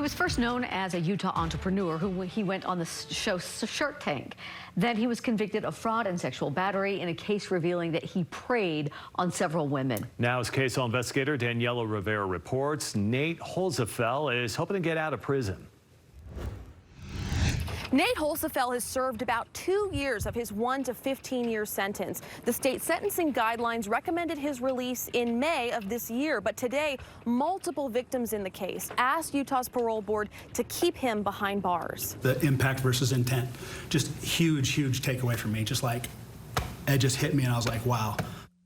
He was first known as a Utah entrepreneur who he went on the show Shark Tank. Then he was convicted of fraud and sexual battery in a case revealing that he preyed on several women. Now, as KSL investigator Daniela Rivera reports, Nate Holzapfel is hoping to get out of prison. Nate Holzapfel has served about 2 years of his 1 to 15-year sentence. The state sentencing guidelines recommended his release in May of this year, but today, multiple victims in the case asked Utah's parole board to keep him behind bars. The impact versus intent, just huge takeaway for me. Just like, it just hit me and I was like, wow.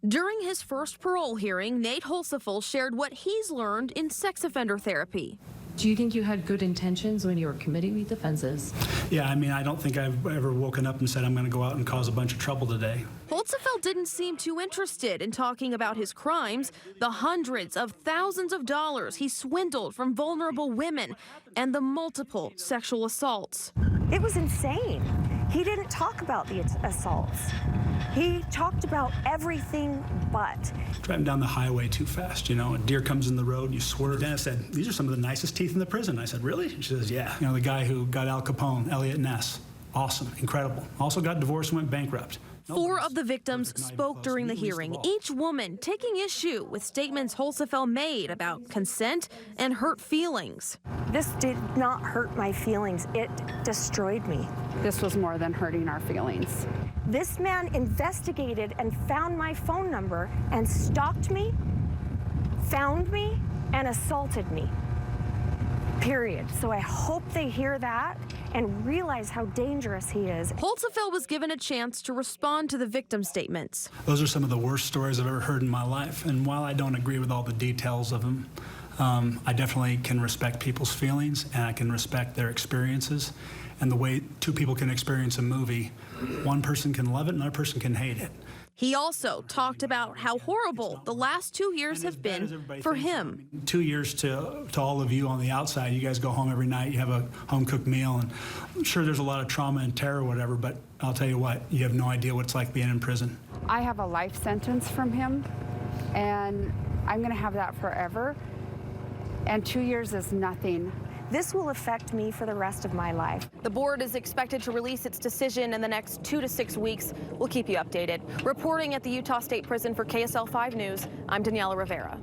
During his first parole hearing, Nate Holzapfel shared what he's learned in sex offender therapy. Do you think you had good intentions when you were committing these offenses? Yeah, I mean, I don't think I've ever woken up and said I'm going to go out and cause a bunch of trouble today. Holzapfel didn't seem too interested in talking about his crimes, the hundreds of thousands of dollars he swindled from vulnerable women, and the multiple sexual assaults. It was insane. He didn't talk about the assaults. He talked about everything but. Driving down the highway too fast, you know, a deer comes in the road, you swerve. Dennis said, "These are some of the nicest teeth in the prison." I said, "Really?" She says, "Yeah." You know, the guy who got Al Capone, Elliot Ness, awesome, incredible. Also got divorced and went bankrupt. 4 of the victims spoke during the hearing, each woman taking issue with statements Holzapfel made about consent and hurt feelings. This did not hurt my feelings. It destroyed me. This was more than hurting our feelings. This man investigated and found my phone number and stalked me, found me, and assaulted me. Period. So I hope they hear that and realize how dangerous he is. Holzapfel was given a chance to respond to the victim statements. Those are some of the worst stories I've ever heard in my life. And while I don't agree with all the details of them, I definitely can respect people's feelings and I can respect their experiences. And the way 2 people can experience a movie, one person can love it, another person can hate it. He also talked about how horrible the last 2 years have been for him. 2 years to all of you on the outside. You guys go home every night, you have a home-cooked meal, and I'm sure there's a lot of trauma and terror or whatever, but I'll tell you what, you have no idea what it's like being in prison. I have a life sentence from him, and I'm going to have that forever. And 2 years is nothing. This will affect me for the rest of my life. The board is expected to release its decision in the next 2 to 6 weeks. We'll keep you updated. Reporting at the Utah State Prison for KSL 5 News, I'm Daniela Rivera.